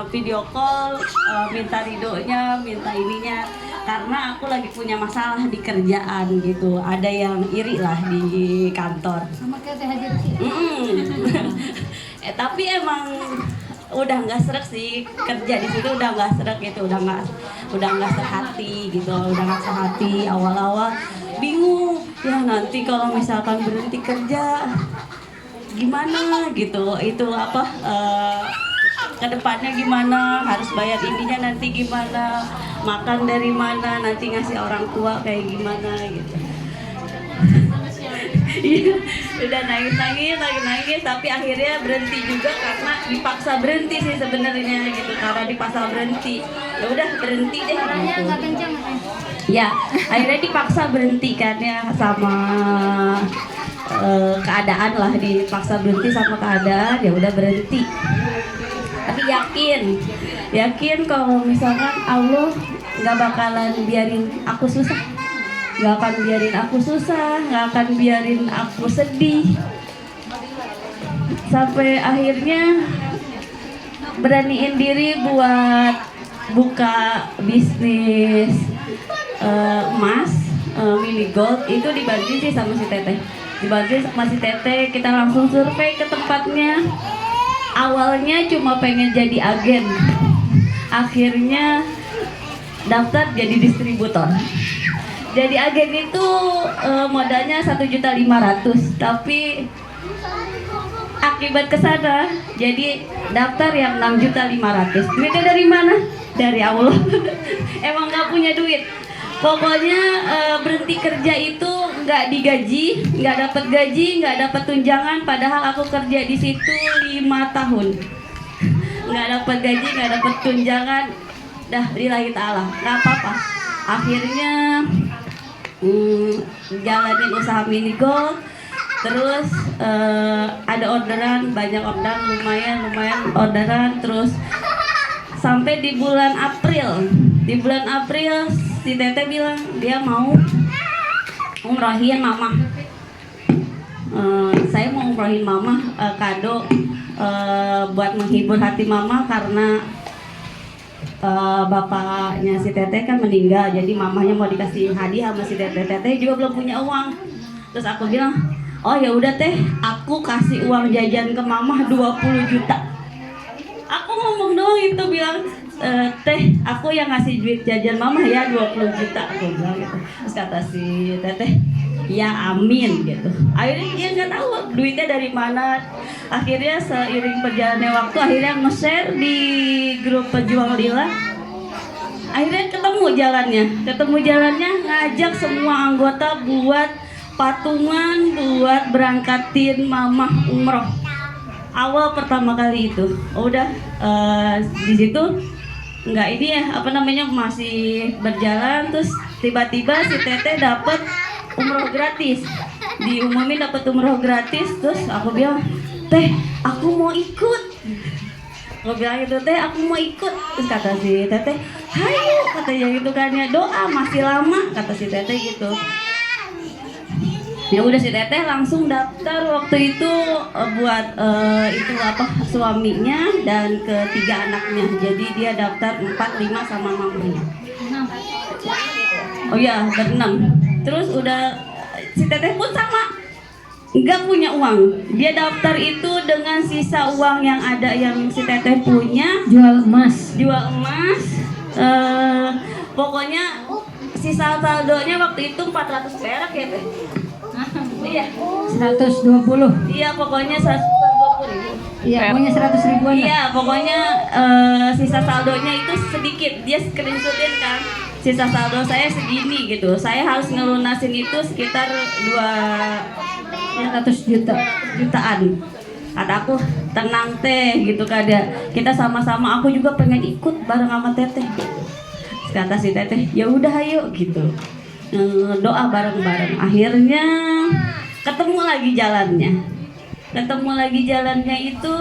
video call, minta ridonya, minta ininya, karena aku lagi punya masalah di kerjaan gitu. Ada yang iri lah di kantor. Sama kayak Teh Haji. Tapi emang udah nggak serak sih kerja di situ, udah nggak serak gitu, udah nggak sehati gitu, udah nggak sehati. Awal-awal bingung ya, nanti kalau misalkan berhenti kerja gimana gitu, itu apa kedepannya gimana, harus bayar ininya nanti gimana, makan dari mana, nanti ngasih orang tua kayak gimana gitu. Iya, udah nangis, tapi akhirnya berhenti juga karena dipaksa berhenti sih sebenarnya gitu, karena dipaksa berhenti. Ya udah berhenti deh. Suaranya Gitu. nggak kencang kan? Ya, akhirnya dipaksa berhenti kan ya, sama keadaan lah, dipaksa berhenti sama keadaan, ya udah berhenti. Tapi yakin kalau misalkan Allah nggak bakalan biarin aku susah, nggak akan biarin aku susah, nggak akan biarin aku sedih. Sampai akhirnya beraniin diri buat buka bisnis emas, mini gold. Itu dibantu sih sama si Teteh, kita langsung survei ke tempatnya. Awalnya cuma pengen jadi agen, akhirnya daftar jadi distributor. Jadi agen itu modalnya 1.500.000, tapi akibat kesana jadi daftar yang 6.500.000. Duitnya dari mana? Dari Allah. Emang nggak punya duit. Pokoknya berhenti kerja itu nggak digaji, nggak dapat gaji, nggak dapat tunjangan. Padahal aku kerja di situ 5 tahun, nggak dapat gaji, nggak dapat tunjangan. Dah lillahi ta'ala, nggak apa-apa. Akhirnya jalanin usaha mini gold. Terus ada orderan, banyak orderan, lumayan orderan. Terus sampai di bulan April si Teteh bilang dia mau umrohin mama. Saya mau umrohin mama, kado buat menghibur hati mama, karena bapaknya si Teteh kan meninggal, jadi mamanya mau dikasih hadiah sama si Teteh. Teteh juga belum punya uang. Terus aku bilang, oh ya udah Teh, aku kasih uang jajan ke mama 20 juta. Aku ngomong doang itu, bilang Teh, aku yang ngasih duit jajan mama ya 20 juta, aku bilang gitu. Terus kata si Teteh, ya amin gitu. Akhirnya dia nggak tahu duitnya dari mana. Akhirnya seiring perjalannya waktu, akhirnya nge-share di grup pejuang lila. Akhirnya ketemu jalannya, ngajak semua anggota buat patungan, buat berangkatin mama umroh. Awal pertama kali itu, udah di situ nggak ini ya, masih berjalan. Terus tiba-tiba si Teteh dapat umroh gratis, diumumin dapat umroh gratis. Terus aku bilang, Teh, aku mau ikut. Aku bilang itu, Teh, aku mau ikut. Terus kata si Teteh, hayo, katanya gitu kan ya, doa masih lama, kata si Teteh gitu. Ya udah si Teteh langsung daftar waktu itu buat suaminya dan ketiga anaknya. Jadi dia daftar 4, 5 sama mamanya. Oh iya, berenam. Terus udah si Teteh pun sama, nggak punya uang. Dia daftar itu dengan sisa uang yang ada, yang si Teteh punya. Jual emas. Pokoknya sisa saldonya waktu itu 400 perak ya Teh. Iya. 120. Iya, pokoknya 120.000. Iya, pokoknya 100.000-an. Iya, pokoknya sisa saldonya itu sedikit. Dia screenshotin kan, sisa saldo saya segini gitu. Saya harus ngelunasin itu sekitar 200 jutaan. Kata aku, tenang Teh gitu kan ya. Kita sama-sama, aku juga pengen ikut bareng sama Teteh. Kata si Teteh, ya udah ayo gitu. Doa bareng-bareng. Akhirnya ketemu lagi jalannya itu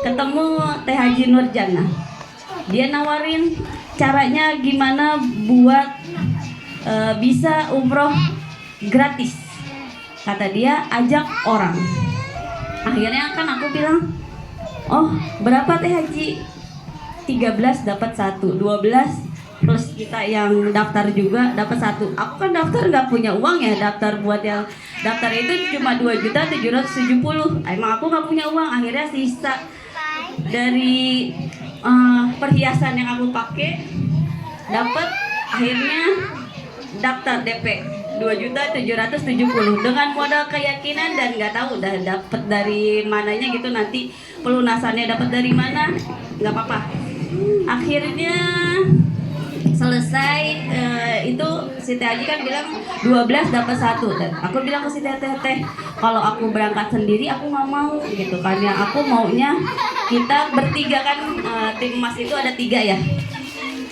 ketemu Teh Haji Nurjana. Dia nawarin caranya gimana buat bisa umroh gratis. Kata dia, ajak orang. Akhirnya kan aku bilang, oh berapa Teh Haji? 13 dapat 1, 12 plus kita yang daftar juga dapat 1. Aku kan daftar nggak punya uang ya, daftar buat yang daftar itu cuma 2.770.000. Emang aku nggak punya uang, akhirnya sisa dari perhiasan yang aku pakai dapat, akhirnya daftar DP 2.770.000 dengan modal keyakinan dan nggak tahu udah dapat dari mananya gitu, nanti pelunasannya dapat dari mana nggak apa-apa. Akhirnya selesai itu si Teh Haji kan bilang 12 dapat 1, dan aku bilang ke si Teh, kalau aku berangkat sendiri aku nggak mau gitu kan, yang aku maunya kita bertiga kan, tim emas itu ada 3 ya,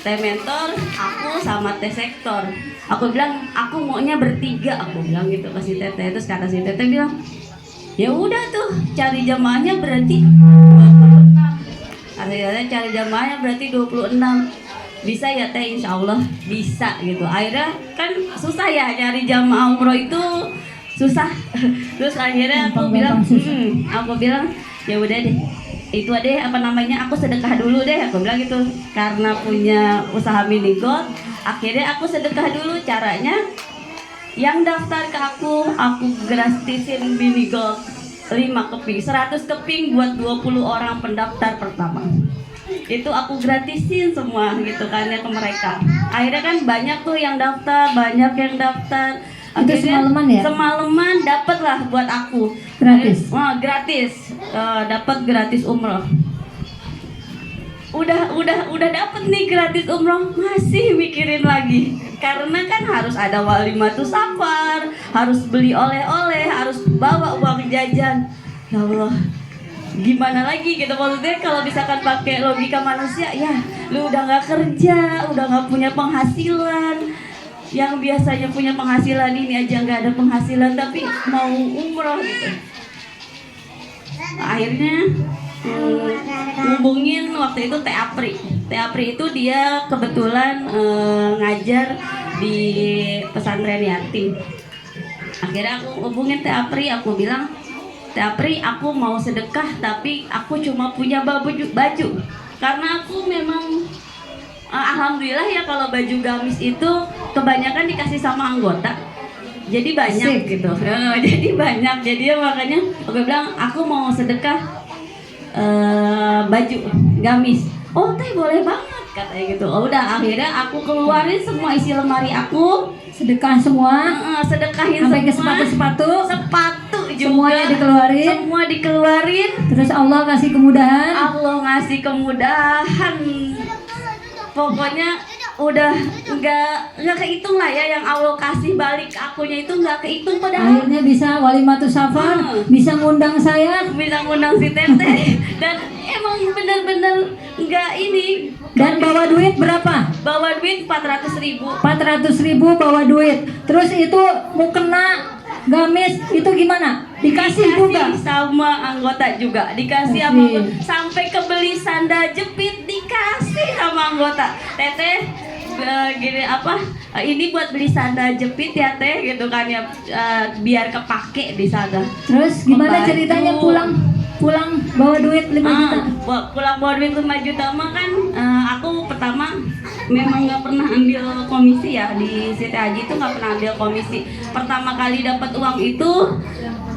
Teh Mentor, aku sama Teh Sektor. Aku bilang aku maunya bertiga, aku bilang gitu ke si Teteh. Terus kata si Teteh bilang, ya udah tuh cari jamaahnya berarti 26. Artinya cari jamaahnya berarti 26. Bisa ya Teh, insya Allah bisa gitu. Akhirnya kan susah ya nyari jamaah umroh itu susah. Terus akhirnya aku bilang ya udah deh, itu deh apa namanya, aku sedekah dulu deh, aku bilang gitu, karena punya usaha mini gold. Akhirnya aku sedekah dulu. Caranya yang daftar ke aku gratisin mini gold 5 keping, 100 keping buat 20 orang pendaftar pertama. Itu aku gratisin semua gitu kan ya ke mereka. Akhirnya kan banyak tuh yang daftar, Itu semalaman ya? Semalaman dapat lah buat aku. Gratis? Gratis. Dapat gratis umroh. Udah dapat nih gratis umroh, masih mikirin lagi. Karena kan harus ada walimatus safar, harus beli oleh-oleh, harus bawa uang jajan. Ya Allah, gimana lagi gitu, maksudnya kalau misalkan pakai logika manusia, ya lu udah nggak kerja, udah nggak punya penghasilan, yang biasanya punya penghasilan ini aja nggak ada penghasilan tapi mau umroh gitu. Akhirnya ngubungin waktu itu Teh Apri. Teh Apri itu dia kebetulan ngajar di pesantren yatim. Akhirnya aku hubungin Teh Apri, aku bilang, Teh Apri, aku mau sedekah tapi aku cuma punya baju. Karena aku memang alhamdulillah ya, kalau baju gamis itu kebanyakan dikasih sama anggota. Jadi banyak gitu. Jadi banyak. Jadi makanya aku bilang aku mau sedekah baju gamis. Oh Teh, boleh banget katanya gitu. Oh udah, akhirnya aku keluarin semua isi lemari aku, Sedekah semua? sedekahin Sampai ke semua. sepatu? Sepatu juga Semuanya dikeluarin? Semua dikeluarin. Terus Allah kasih kemudahan? Allah ngasih kemudahan. Pokoknya udah nggak kehitung lah ya, yang Allah kasih balik ke akunya itu nggak kehitung. Padahal Akhirnya bisa walimatus safar, bisa ngundang saya. bisa ngundang si Teteh. Dan emang bener-bener nggak ini. Dan bawa duit berapa? Bawa duit 400.000. 400.000 bawa duit. Terus itu mukena gamis itu gimana? Dikasih juga? Sama anggota juga. Dikasih sama anggota. Sampai kebeli sandal jepit dikasih sama anggota. Teteh gini apa? Ini buat beli sandal jepit ya Teh gitu kan ya, biar kepake di sana. Terus gimana ceritanya pulang bawa duit 5 juta? Pulang bawa duit 5 juta mah kan, aku pertama memang nggak pernah ambil komisi ya di Siti Haji, itu nggak pernah ambil komisi. Pertama kali dapat uang itu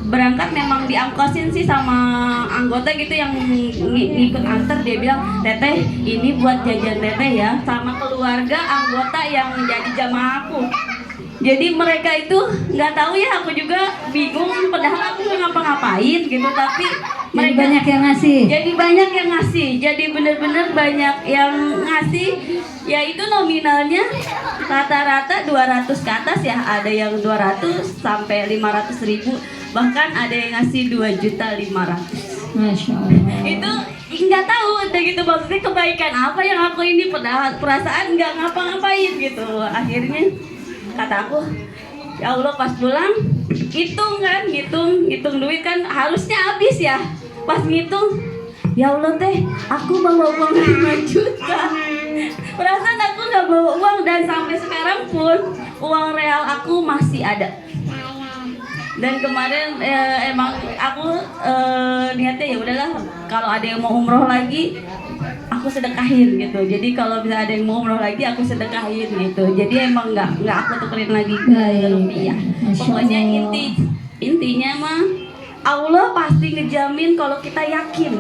berangkat memang diangkosin sih sama anggota gitu yang ngikut antar. Dia bilang, Teteh ini buat jajan Teteh ya, sama keluarga anggota yang jadi jamaah aku. Jadi mereka itu nggak tahu ya, aku juga bingung, padahal aku nggak ngapa-ngapain gitu, tapi Jadi mereka banyak yang ngasih. jadi banyak yang ngasih, jadi bener-bener banyak yang ngasih. Ya itu nominalnya rata-rata 200 ke atas ya, ada yang 200 sampai 500.000, bahkan ada yang ngasih 2.500.000. Masya Allah. Itu nggak tahu ada gitu, maksudnya kebaikan apa yang aku ini, padahal perasaan nggak ngapa-ngapain gitu. Akhirnya kata aku, ya Allah, pas pulang hitung duit kan harusnya habis ya. Pas ngitung, ya Allah Teh, aku bawa uang 5 juta. Perasaan aku nggak bawa uang, dan sampai sekarang pun uang real aku masih ada. Dan kemarin emang aku niatnya ya udahlah, kalau ada yang mau umroh lagi aku sedekahin gitu. Jadi kalau bisa ada yang mau umroh lagi aku sedekahin gitu. Jadi emang nggak aku tukerin lagi ke Baik. rupiah. Masya Pokoknya Allah. intinya mah Allah pasti ngejamin kalau kita yakin.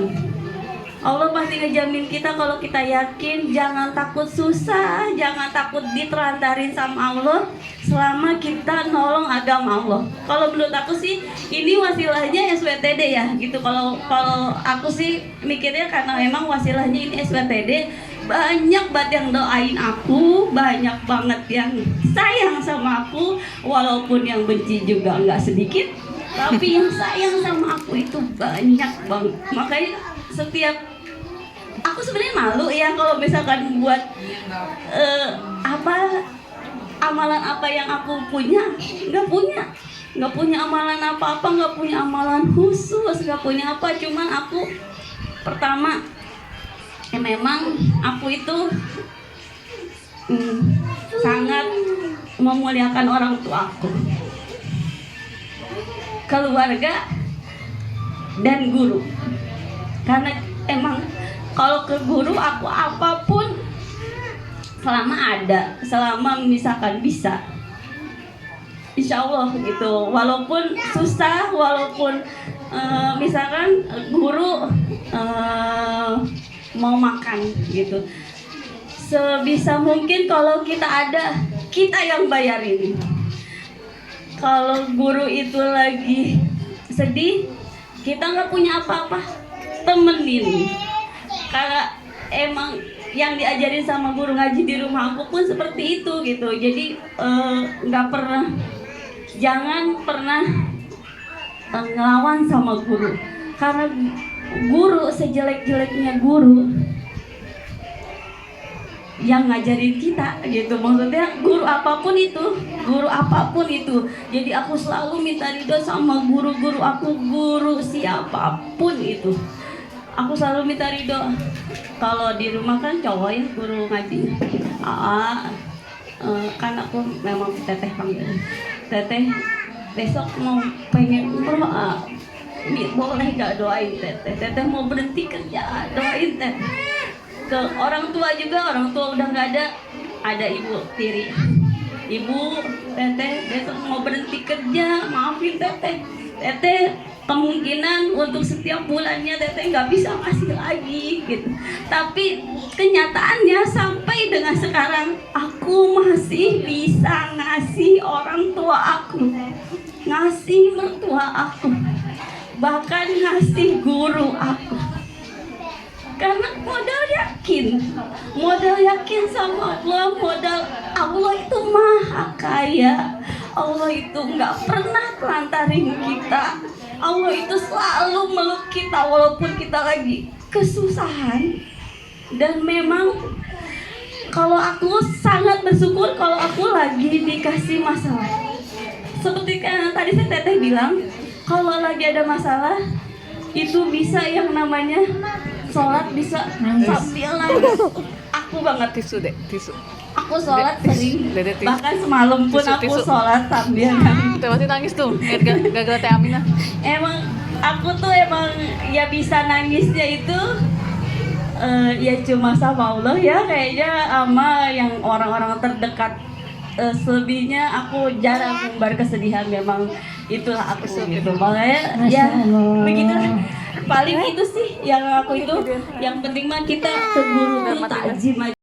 Allah pasti ngejamin kita kalau kita yakin. Jangan takut susah, jangan takut ditelantarin sama Allah selama kita nolong agama Allah. Kalau menurut aku sih ini wasilahnya SWTD ya gitu. Kalau aku sih mikirnya karena memang wasilahnya ini SWTD, banyak banget yang doain aku, banyak banget yang sayang sama aku, walaupun yang benci juga nggak sedikit, tapi yang sayang sama aku itu banyak banget. Makanya setiap aku sebenarnya malu ya kalau misalkan buat amalan apa yang aku punya, nggak punya amalan apa-apa, nggak punya amalan khusus, nggak punya apa. Cuman aku pertama memang aku itu sangat memuliakan orang tua aku, keluarga, dan guru. Karena emang kalau ke guru aku apapun selama misalkan bisa, insya Allah gitu. Walaupun susah, walaupun misalkan guru mau makan gitu, sebisa mungkin kalau kita ada, kita yang bayarin. Kalau guru itu lagi sedih, kita nggak punya apa-apa, temenin. Karena emang yang diajarin sama guru ngaji di rumah aku pun seperti itu gitu. Jadi jangan pernah ngelawan sama guru. Karena guru sejelek-jeleknya guru yang ngajarin kita gitu, maksudnya guru apapun itu. Jadi aku selalu minta ridho sama guru-guru aku, guru siapapun itu. Aku selalu minta ridho. Kalau di rumah kan cowok ya guru ngaji. Kan aku memang teteh panggil. Teteh besok mau pengen umroh, boleh gak doain teteh? Teteh mau berhenti kerja, doain teteh. Ke orang tua juga, orang tua udah nggak ada ibu tiri. Ibu, teteh besok mau berhenti kerja, maafin teteh. Teteh kemungkinan untuk setiap bulannya teteh nggak bisa ngasih lagi gitu. Tapi kenyataannya sampai dengan sekarang aku masih bisa ngasih orang tua aku, ngasih mertua aku, bahkan ngasih guru aku. Karena modal yakin sama Allah, modal Allah itu maha kaya. Allah itu nggak pernah telantarin kita. Allah itu selalu meluk kita walaupun kita lagi kesusahan. Dan memang kalau aku sangat bersyukur kalau aku lagi dikasih masalah. Seperti kan tadi saya teteh bilang, kalau lagi ada masalah itu bisa yang namanya sholat bisa sambil nangis. Aku banget tisu. aku sholat sering, Dede, tisu. bahkan semalam pun Tisu, aku tisu. sholat sambil nangis. Tuh masih nangis tuh, gara-gara Teh Aminah. Emang aku tuh emang ya bisa nangisnya itu ya cuma sama Allah ya, kayaknya sama yang orang-orang terdekat. Selebihnya aku jarang ngumbar kesedihan, memang itulah aku gitu. Makanya ya Masya Allah. begitu, paling itu sih yang aku itu. Yang penting mah kita ke guru tuh takjim aja.